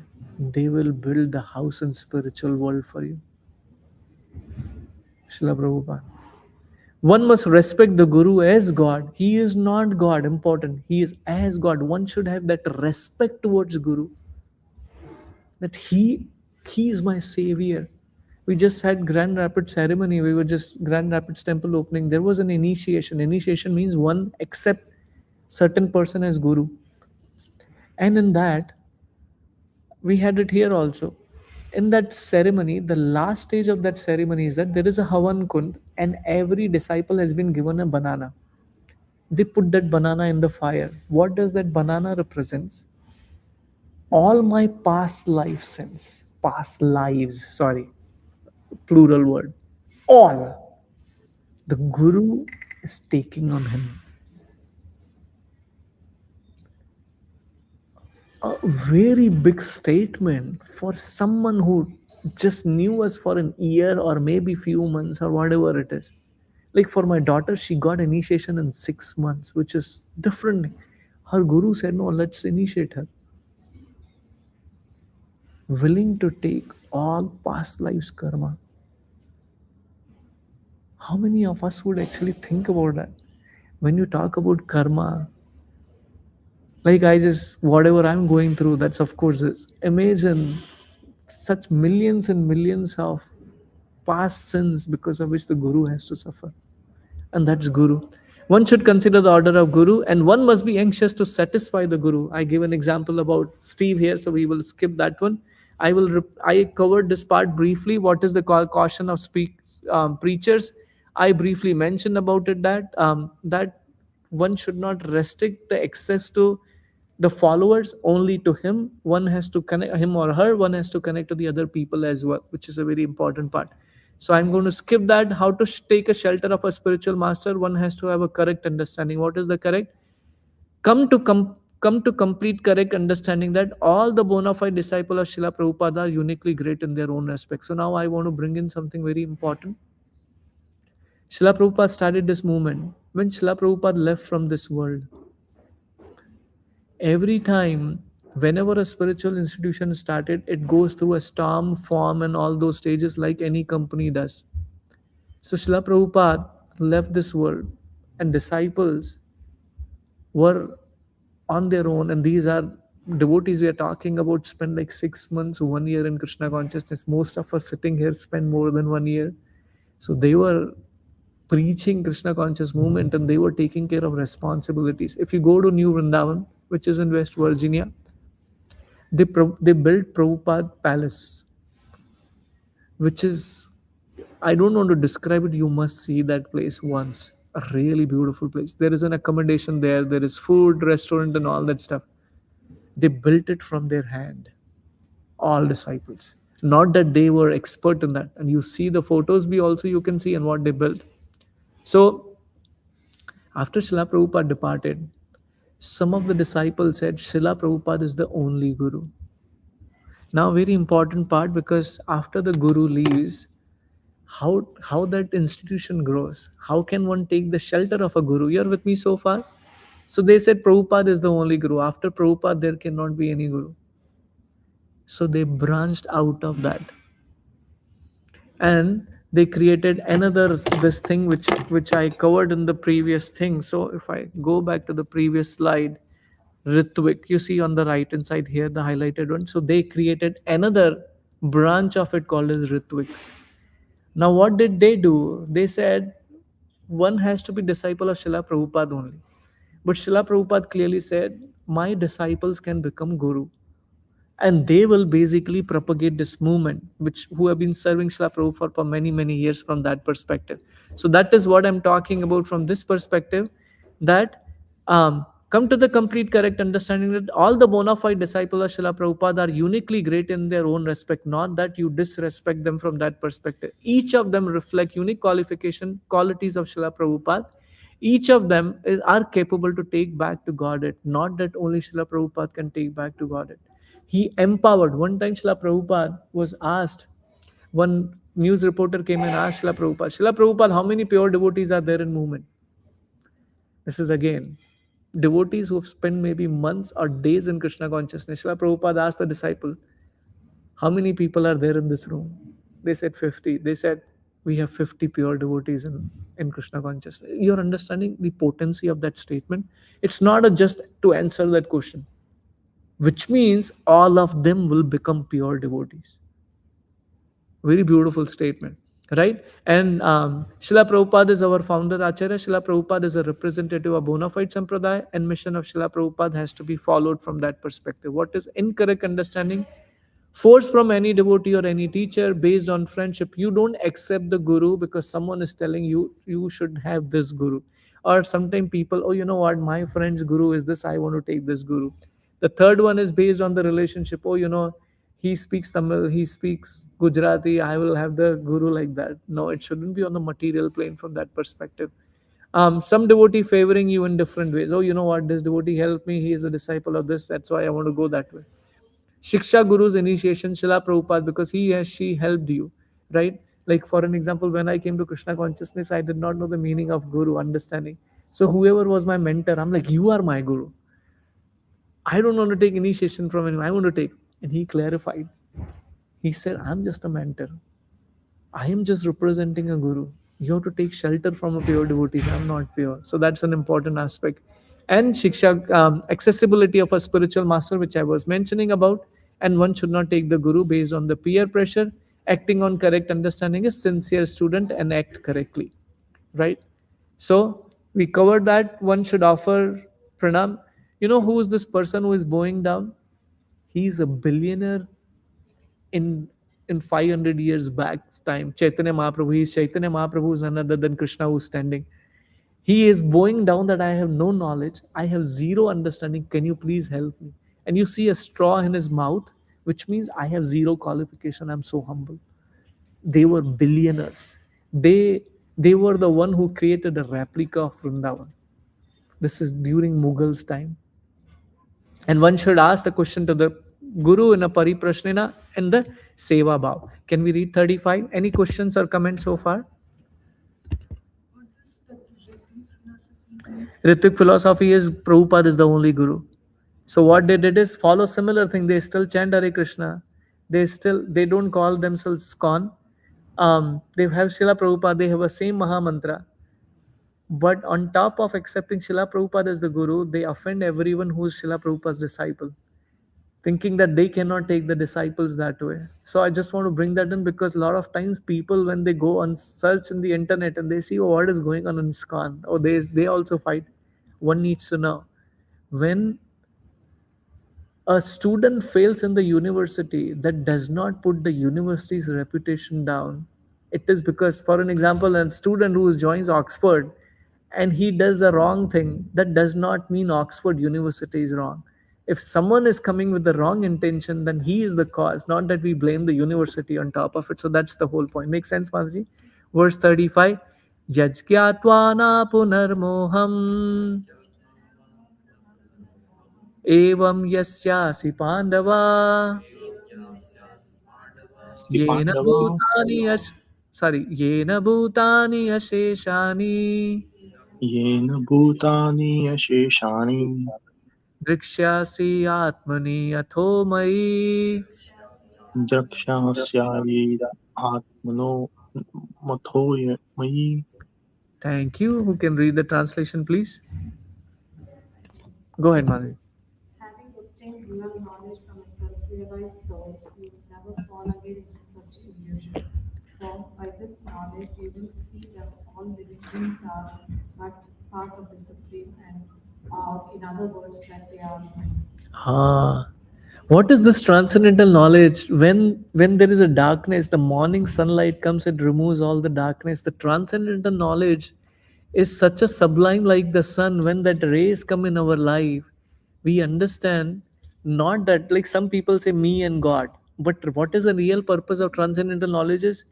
They will build the house in spiritual world for you. Srila Prabhupada. One must respect the Guru as God. He is not God, important. He is as God. One should have that respect towards Guru. That he is my savior. We just had Grand Rapids ceremony. We were just Grand Rapids temple opening. There was an initiation. Initiation means one accept certain person as Guru. And in that, we had it here also. In that ceremony, the last stage of that ceremony is that there is a Havan Kund and every disciple has been given a banana. They put that banana in the fire. What does that banana represents? All my past life sins. Past lives, sorry, plural word. All. The Guru is taking on him. A very big statement for someone who just knew us for an year or maybe few months or whatever it is. Like for my daughter, she got initiation in 6 months, which is different. Her guru said, no, let's initiate her. Willing to take all past lives karma. How many of us would actually think about that? When you talk about karma, like I just, whatever I'm going through, that's of course is. Imagine such millions and millions of past sins because of which the guru has to suffer. And that's guru. One should consider the order of guru and one must be anxious to satisfy the guru. I give an example about Steve here, so we will skip that one. I covered this part briefly. What is the caution of preachers? I briefly mentioned about it that one should not restrict the access to the followers only to him. One has to connect him or her. One has to connect to the other people as well, which is a very important part. So I'm going to skip that. How to take a shelter of a spiritual master? One has to have a correct understanding. What is the correct? Come to complete correct understanding that all the bona fide disciples of Srila Prabhupada are uniquely great in their own respect. So now I want to bring in something very important. Srila Prabhupada started this movement when Srila Prabhupada left from this world. Every time, whenever a spiritual institution started, it goes through a storm, form, and all those stages like any company does. So Srila Prabhupada left this world, and disciples were on their own, and these are devotees we are talking about spend like 6 months, 1 year in Krishna consciousness. Most of us sitting here spend more than 1 year. So they were preaching Krishna conscious movement and they were taking care of responsibilities. If you go to New Vrindavan, which is in West Virginia, they built Prabhupada Palace, which is, I don't want to describe it. You must see that place once. A really beautiful place. There is an accommodation there. There is food, restaurant, and all that stuff. They built it from their hand. All disciples. Not that they were expert in that. And you see the photos be also you can see and what they built. So after Srila Prabhupada departed, some of the disciples said Srila Prabhupada is the only guru. Now, very important part, because after the guru leaves, how that institution grows. How can one take the shelter of a guru? You're with me so far? So they said Prabhupada is the only guru. After Prabhupada, there cannot be any guru. So they branched out of that. And they created another this thing which I covered in the previous thing. So if I go back to the previous slide, Ritwik. You see on the right hand side here, the highlighted one. So they created another branch of it called as Ritwik. Now, what did they do? They said one has to be disciple of Srila Prabhupada only. But Srila Prabhupada clearly said, my disciples can become guru. And they will basically propagate this movement, which who have been serving Srila Prabhupada for many, many years from that perspective. So that is what I'm talking about from this perspective, that come to the complete correct understanding that all the bona fide disciples of Srila Prabhupada are uniquely great in their own respect, not that you disrespect them from that perspective. Each of them reflect unique qualification, qualities of Srila Prabhupada. Each of them are capable to take back to Godhead, not that only Srila Prabhupada can take back to Godhead. He empowered. One time Srila Prabhupada was asked, one news reporter came and asked Srila Prabhupada, how many pure devotees are there in movement? This is again devotees who have spent maybe months or days in Krishna consciousness. Srila Prabhupada asked the disciple, how many people are there in this room? They said 50. They said, we have 50 pure devotees in Krishna consciousness. You're understanding the potency of that statement? It's not just to answer that question, which means all of them will become pure devotees. Very beautiful statement, right? And Srila Prabhupada is our founder Acharya. Srila Prabhupada is a representative of bona fide sampradaya, and mission of Srila Prabhupada has to be followed from that perspective. What is incorrect understanding? Force from any devotee or any teacher based on friendship. You don't accept the guru because someone is telling you you should have this guru. Or sometimes people, oh, you know what, my friend's guru is this, I want to take this guru. The third one is based on the relationship. Oh, you know, he speaks Tamil, he speaks Gujarati, I will have the guru like that. No, it shouldn't be on the material plane from that perspective. Some devotee favoring you in different ways. Oh, you know what, this devotee helped me, he is a disciple of this, that's why I want to go that way. Shiksha Guru's initiation, Srila Prabhupada, because he has she helped you, right? Like for an example, when I came to Krishna consciousness, I did not know the meaning of Guru, understanding. So whoever was my mentor, I'm like, you are my Guru. I don't want to take initiation from anyone. I want to take. And he clarified. He said, I'm just a mentor. I am just representing a guru. You have to take shelter from a pure devotee. I'm not pure. So that's an important aspect. And Shiksha, accessibility of a spiritual master, which I was mentioning about. And one should not take the guru based on the peer pressure. Acting on correct understanding is sincere student and act correctly. Right? So we covered that one should offer pranam. You know who is this person who is bowing down? He's a billionaire in 500 years back time. Chaitanya Mahaprabhu, he is Chaitanya Mahaprabhu is none other than Krishna who's standing. He is bowing down that I have no knowledge, I have zero understanding, can you please help me? And you see a straw in his mouth, which means I have zero qualification, I'm so humble. They were billionaires. They were the one who created a replica of Vrindavan. This is during Mughals time. And one should ask the question to the Guru in a Pariprashnena and the Seva Bhav. Can we read 35? Any questions or comments so far? Ritvik philosophy is Prabhupada is the only Guru. So what they did is follow similar thing. They still chant Hare Krishna. They don't call themselves Kon. They have Srila Prabhupada. They have a same Maha Mantra. But on top of accepting Srila Prabhupada as the Guru, they offend everyone who is Srila Prabhupada's disciple, thinking that they cannot take the disciples that way. So I just want to bring that in because a lot of times people, when they go on search in the internet and they see, oh, what is going on in ISKCON, or they also fight, one needs to know, when a student fails in the university, that does not put the university's reputation down. It is because, for an example, a student who joins Oxford and he does a wrong thing, that does not mean Oxford University is wrong. If someone is coming with the wrong intention, then he is the cause, not that we blame the university on top of it. So that's the whole point. Makes sense, Mataji? Verse 35. Yajgyatva punarmoham एवं यस्यासि पांडवा अस्ति येन पाण्डवा भूतानि येन भूतानि अशेषानि येन भूतानि अशेषाणि द्रक्ष्यासि आत्मनि अथो मयि. द्रक्ष्यास्यायि आत्मनो मथो मयि. Thank you. Who can read the translation, please? Go ahead, Madhavi. real knowledge from a self-realized soul, you will never fall again into such illusion. For by this knowledge you will see that all living beings are but part of the Supreme, and or in other words, that they are one. Ah, what is this transcendental knowledge? When there is a darkness, the morning sunlight comes, it removes all the darkness. The transcendental knowledge is such a sublime like the sun. When that rays come in our life, we understand not that like some people say me and God, but what is the real purpose of transcendental knowledge is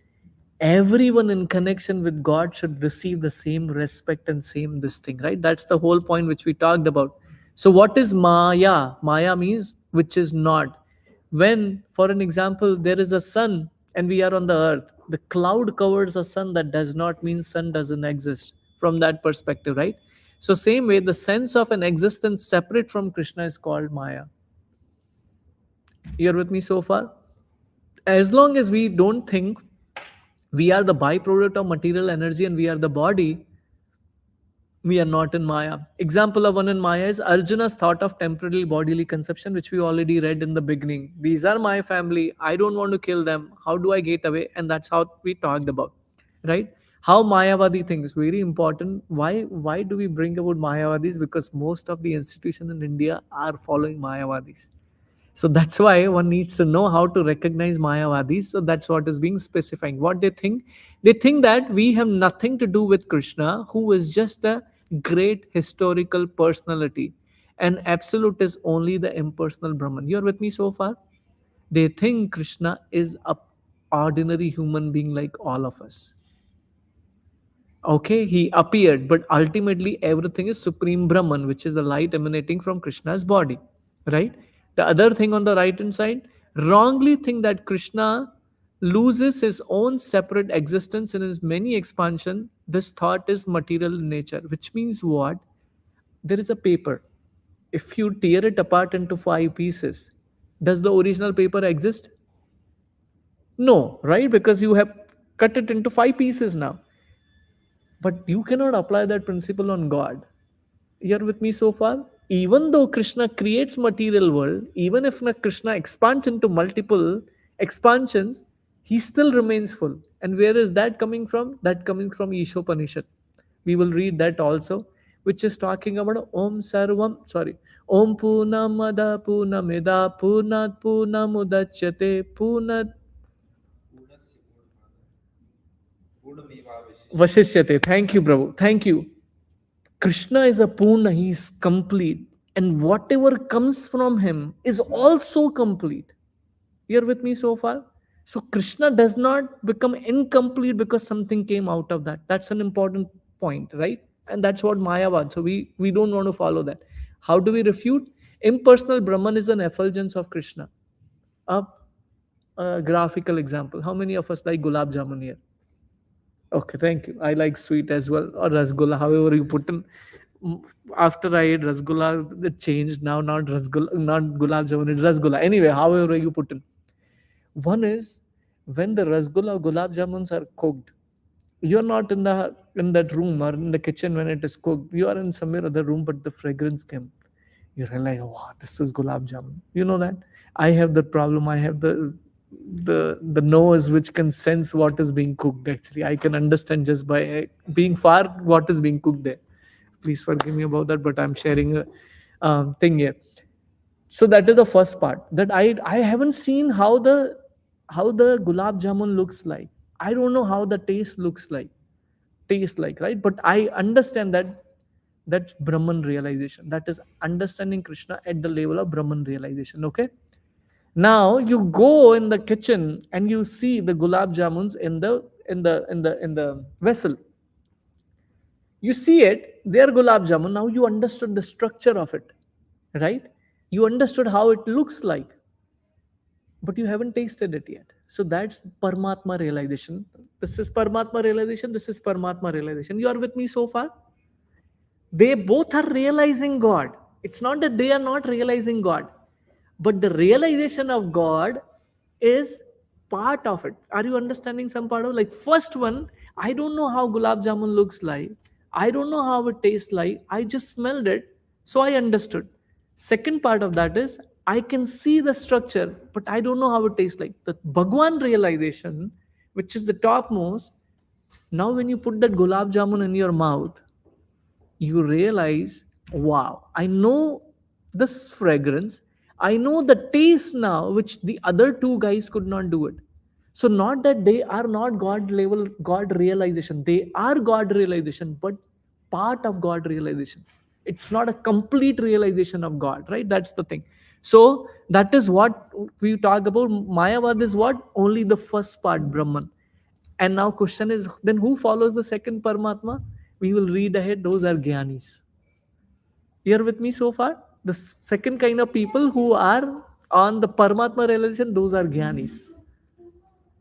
everyone in connection with God should receive the same respect and same this thing, right? That's the whole point which we talked about. So what is Maya? Maya means which is not. When, for an example, there is a sun and we are on the earth, the cloud covers the sun, that does not mean sun doesn't exist from that perspective, right? So same way, the sense of an existence separate from Krishna is called Maya. You're with me so far? As long as we don't think we are the byproduct of material energy and we are the body, we are not in Maya. Example of one in Maya is Arjuna's thought of temporary bodily conception, which we already read in the beginning. These are my family. I don't want to kill them. How do I get away? And that's how we talked about, right? How Mayavadi things very important. Why do we bring about Mayavadis? Because most of the institutions in India are following Mayavadis. So that's why one needs to know how to recognize Mayavadis. So that's what is being specifying. What they think that we have nothing to do with Krishna, who is just a great historical personality. And absolute is only the impersonal Brahman. You're with me so far? They think Krishna is a ordinary human being like all of us. Okay, he appeared, but ultimately everything is Supreme Brahman, which is the light emanating from Krishna's body, right? The other thing on the right hand side, wrongly think that Krishna loses his own separate existence in his many expansion. This thought is material in nature, which means what? There is a paper. If you tear it apart into 5 pieces, does the original paper exist? No, right? Because you have cut it into 5 pieces now. But you cannot apply that principle on God. You're with me so far? Even though Krishna creates material world, even if Krishna expands into multiple expansions, he still remains full. And where is that coming from? That coming from Ishopanishad. We will read that also, which is talking about Om Sarvam, sorry, Om Punamada Punamida Punat Punamudachyate Punat Vashishyate. Thank you, Prabhu. Thank you. Krishna is a Purna, he is complete. And whatever comes from him is also complete. You're with me so far? So Krishna does not become incomplete because something came out of that. That's an important point, right? And that's what Mayavad. So we don't want to follow that. How do we refute? Impersonal Brahman is an effulgence of Krishna. A, a graphical example. How many of us like gulab jamun here? Okay, thank you. I like sweet as well, or rasgulla, however you put in. Mm, After I ate rasgulla, it changed. Now not rasgulla, not gulab jamun, it's rasgulla. Anyway, however you put in. One is when the rasgulla or gulab jamuns are cooked, you're not in that room or in the kitchen when it is cooked. You are in somewhere other room, but the fragrance came. You realize, wow, this is gulab jamun. You know that? I have the problem. I have the nose which can sense what is being cooked. Actually, I can understand just by being far what is being cooked there. Please forgive me about that, but I'm sharing a thing here. So that is the first part. That I haven't seen how the gulab jamun looks like. I don't know how the taste like, right? But I understand that that's Brahman realization. That is understanding Krishna at the level of Brahman realization. Okay. Now you go in the kitchen and you see the gulab jamuns in the vessel. You see it, they're gulab jamun. Now you understood the structure of it, right? You understood how it looks like, but you haven't tasted it yet. So that's Paramatma realization. This is Paramatma realization. This is Paramatma realization. You are with me so far? They both are realizing God. It's not that they are not realizing God, but the realization of God is part of it. Are you understanding some part of, like, first one? I don't know how gulab jamun looks like. I don't know how it tastes like. I just smelled it, so I understood. Second part of that is I can see the structure, but I don't know how it tastes like. The Bhagwan realization, which is the topmost, now when you put that gulab jamun in your mouth, you realize, wow, I know this fragrance. I know the taste now, which the other two guys could not do it. So, not that they are not God level, God realization. They are God realization, but part of God realization. It's not a complete realization of God, right? That's the thing. So, that is what we talk about. Mayavad is what? Only the first part, Brahman. And now question is, then who follows the second Paramatma? We will read ahead. Those are Gyanis. You're with me so far? The second kind of people who are on the Paramatma realization, those are Gyanis.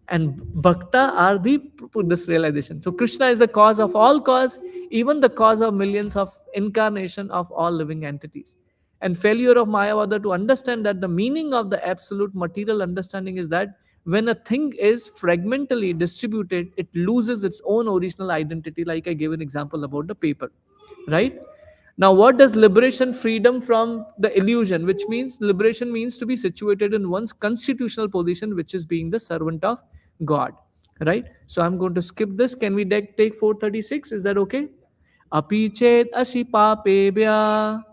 And Bhakta are the this realization. So Krishna is the cause of all cause, even the cause of millions of incarnation of all living entities. And failure of Mayavada to understand that the meaning of the absolute material understanding is that when a thing is fragmentally distributed, it loses its own original identity, like I gave an example about the paper, right? Now, what does liberation, freedom from the illusion, which means liberation means to be situated in one's constitutional position, which is being the servant of God, right? So, I'm going to skip this. Can we take 436? Is that okay? Api chet ashi papebhya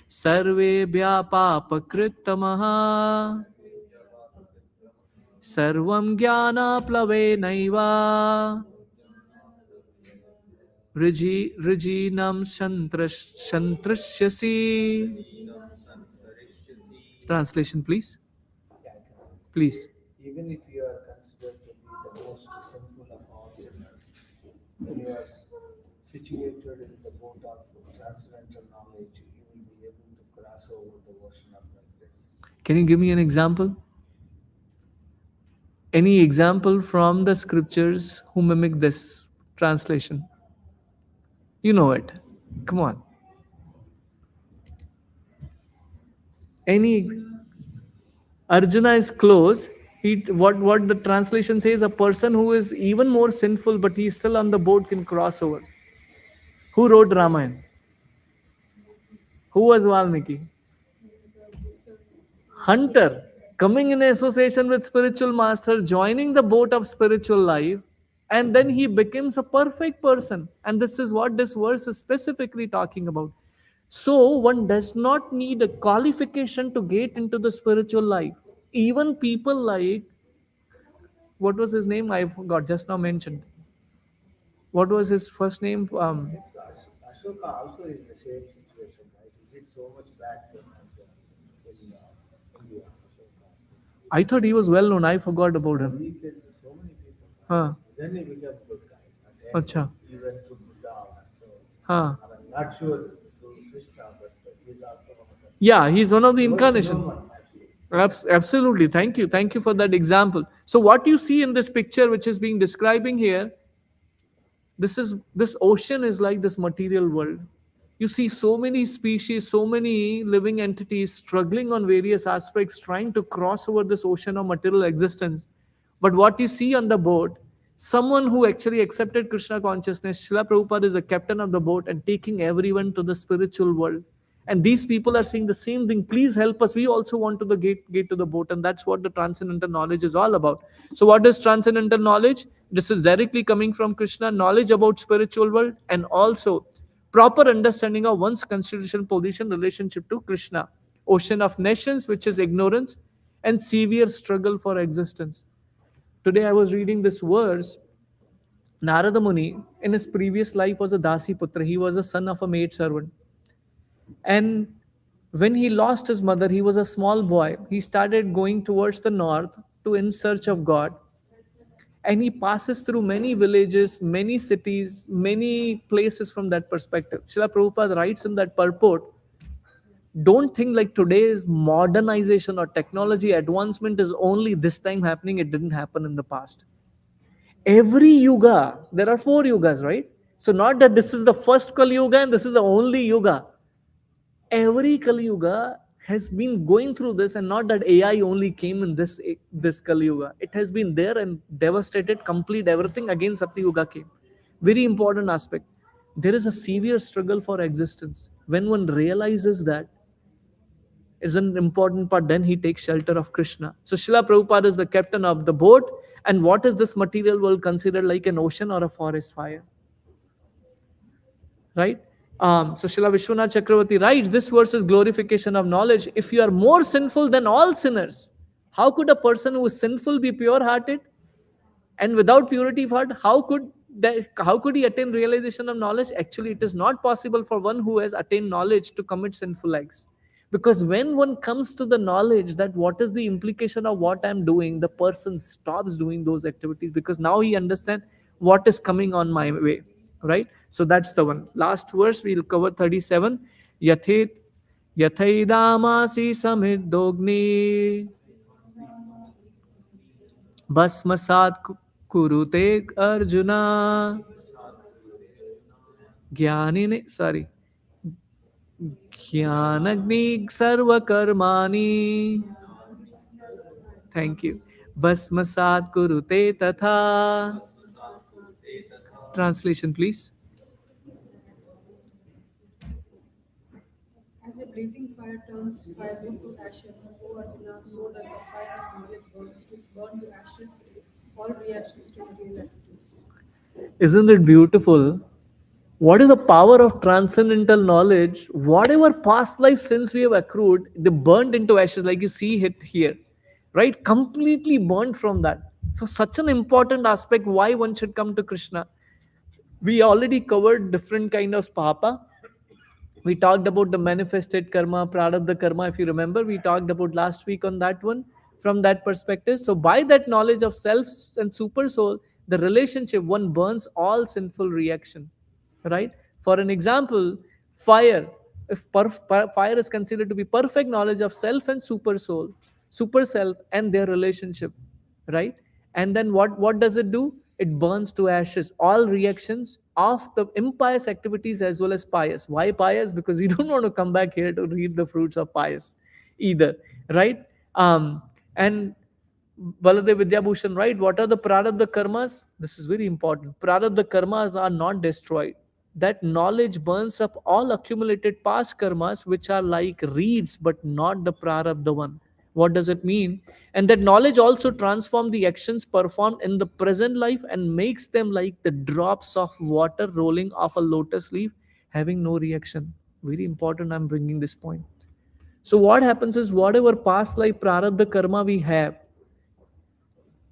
sarvebhya papakritamaha sarvam jnana plave naiva Rijinam Shantrashyasi. Translation, please. Yeah, I can. Please. Even if you are considered to be the most sinful of all sinners, when you are situated in the boat of transcendental knowledge, you will be able to cross over the ocean of transgression. Can you give me an example? Any example from the scriptures who mimic this translation? You know it. Come on. Any Arjuna is close. What the translation says, a person who is even more sinful but he's still on the boat can cross over. Who wrote Ramayana? Who was Valmiki? Hunter, coming in association with spiritual master, joining the boat of spiritual life, and then he becomes a perfect person. And this is what this verse is specifically talking about. So one does not need a qualification to get into the spiritual life. Even people like, what was his name? I forgot, just now mentioned. What was his first name? Ashoka also is the same situation, right? He did so much bad things in India. Ashoka. I thought he was well known. I forgot about him. He killed so many people. Huh. Then he became a good guy. And then Acha. he went to Buddha. So, Huh. I'm not sure through Krishna, but he's also one of them. Yeah, he's one of the He was incarnation. no one, actually. Absolutely. Thank you. Thank you for that example. So what you see in this picture, which is being describing here, this ocean is like this material world. You see so many species, so many living entities struggling on various aspects, trying to cross over this ocean of material existence. But what you see on the boat, someone who actually accepted Krishna consciousness, Srila Prabhupada is the captain of the boat and taking everyone to the spiritual world. And these people are saying the same thing. Please help us. We also want to the gate to the boat. And that's what the transcendental knowledge is all about. So what is transcendental knowledge? This is directly coming from Krishna, knowledge about spiritual world, and also proper understanding of one's constitutional position relationship to Krishna. Ocean of nations, which is ignorance, and severe struggle for existence. Today I was reading this verse. Narada Muni, in his previous life, was a Dasi Putra. He was a son of a maid servant. And when he lost his mother, he was a small boy. He started going towards the north to in search of God. And he passes through many villages, many cities, many places from that perspective. Srila Prabhupada writes in that purport, don't think like today's modernization or technology advancement is only this time happening. It didn't happen in the past. Every yuga, there are 4 yugas, right? So not that this is the first Kali Yuga and this is the only yuga. Every Kali Yuga has been going through this, and not that AI only came in this Kali Yuga. It has been there and devastated, complete everything. Again, Satya Yuga came. Very important aspect. There is a severe struggle for existence. When one realizes that, is an important part. Then he takes shelter of Krishna. So Srila Prabhupada is the captain of the boat. And what is this material world considered like an ocean or a forest fire? Right? So Srila Vishwanath Chakravarti writes, this verse is glorification of knowledge. If you are more sinful than all sinners, how could a person who is sinful be pure-hearted? And without purity of heart, how could he attain realization of knowledge? Actually, it is not possible for one who has attained knowledge to commit sinful acts. Because when one comes to the knowledge that what is the implication of what I'm doing, the person stops doing those activities, because now he understands what is coming on my way. Right? So that's the one. Last verse, we'll cover 37. Yathet Yathaidamasi samhiddogni भस्मसात् कुरुते arjuna ज्ञानिने sorry ज्ञानग्नि सर्वकर्माणि thank you भस्मसात् कुरुते तथा translation please As a blazing fire turns firewood to ashes, O Arjuna, so does the fire of knowledge burn to ashes all reactions to material activities. Isn't it beautiful? What is the power of transcendental knowledge? Whatever past life sins we have accrued, they burned into ashes, like you see it here, right? Completely burned from that. So, such an important aspect why one should come to Krishna. We already covered different kind of papa. We talked about the manifested karma, prarabdha karma. If you remember, we talked about last week on that one from that perspective. So, by that knowledge of self and super soul, the relationship one burns all sinful reaction, right? For an example, fire. If fire is considered to be perfect knowledge of self and super soul, super self, and their relationship, right? And then what does it do? It burns to ashes all reactions of the impious activities as well as pious. Why pious? Because we don't want to come back here to reap the fruits of pious either, right? And Baladev Vidyabhushan, right? What are the prarabdha karmas? This is very important. Prarabdha karmas are not destroyed. That knowledge burns up all accumulated past karmas, which are like reeds, but not the prarabdha one. What does it mean? And that knowledge also transforms the actions performed in the present life and makes them like the drops of water rolling off a lotus leaf, having no reaction. Very important, I'm bringing this point. So, what happens is, whatever past life prarabdha karma we have,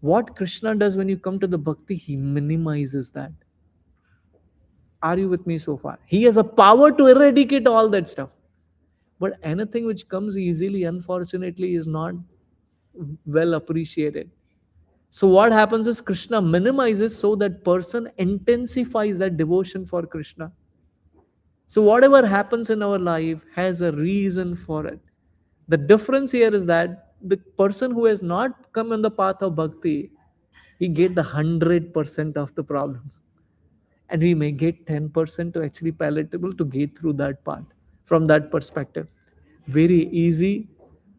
what Krishna does when you come to the bhakti, he minimizes that. Are you with me so far? He has a power to eradicate all that stuff. But anything which comes easily, unfortunately, is not well appreciated. So what happens is Krishna minimizes so that person intensifies that devotion for Krishna. So whatever happens in our life has a reason for it. The difference here is that the person who has not come on the path of bhakti, he get the 100% of the problem, and we may get 10% to actually palatable to get through that part. From that perspective, very easy.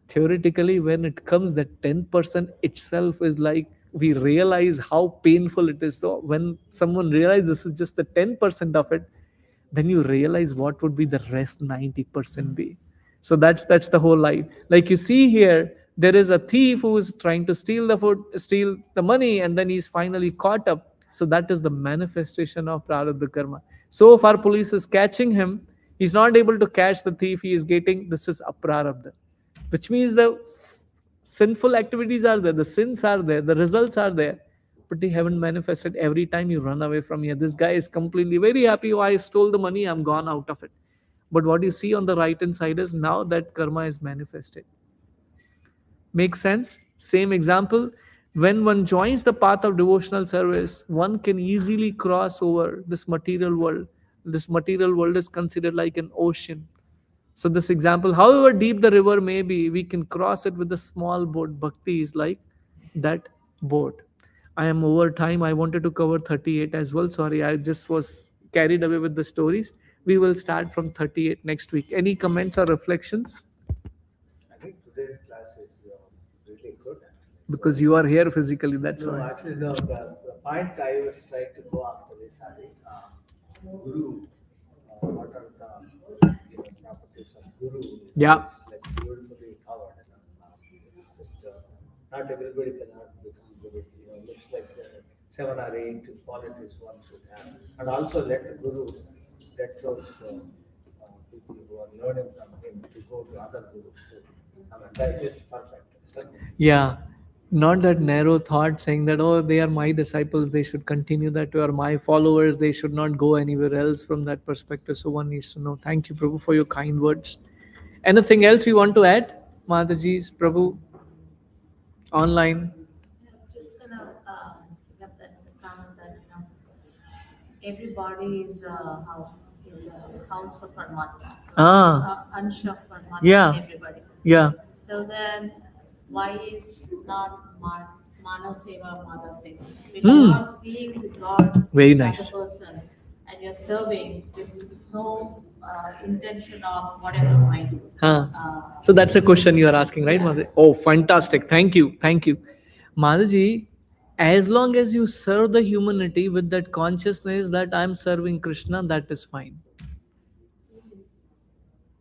Theoretically, when it comes, that 10% itself is like, we realize how painful it is. So when someone realizes this is just the 10% of it, then you realize what would be the rest 90% be. So that's the whole life. Like you see here, there is a thief who is trying to steal the food, steal the money, and then he's finally caught up. So that is the manifestation of prarabdha karma. So far police is catching him, he's not able to catch the thief, he is getting, this is aprarabdha, which means the sinful activities are there, the sins are there, the results are there, but they haven't manifested. Every time you run away from here, this guy is completely very happy. Oh, I stole the money, I'm gone out of it. But what you see on the right hand side is now that karma is manifested. Makes sense? Same example. When one joins the path of devotional service, one can easily cross over this material world. This material world is considered like an ocean. So this example, however deep the river may be, we can cross it with a small boat. Bhakti is like that boat. I am over time. I wanted to cover 38 as well. Sorry, I just was carried away with the stories. We will start from 38 next week. Any comments or reflections? I think today's class is really good actually. Because you are here physically, that's No, why. actually, no. The point I was trying to go after is having guru. What are the properties of guru? Yeah. It's like beautifully Not everybody cannot become guru. Looks like 7 or 8 qualities one should have. And also let those people who are learning from him to go to other gurus too. I mean, that is perfect. Yeah, not that narrow thought saying that, oh, they are my disciples, they should continue that, or my followers, they should not go anywhere else from that perspective. So one needs to know. Thank you, Prabhu, for your kind words. Anything else we want to add? Mataji's, Prabhu, online. Just gonna pick up that the comment that everybody is a house for Paramatma. So Ah, it's Ansha of Paramatma in yeah, everybody. yeah. So then, why is not Manav Seva, Madhav Seva? When you are seeing the God Very in nice. another person and you're serving with no intention of whatever mind. Huh. Uh, So that's a question you are asking, right, Yeah. Mataji? Oh, fantastic. Thank you. Thank you. Mataji, as long as you serve the humanity with that consciousness that I'm serving Krishna, that is fine.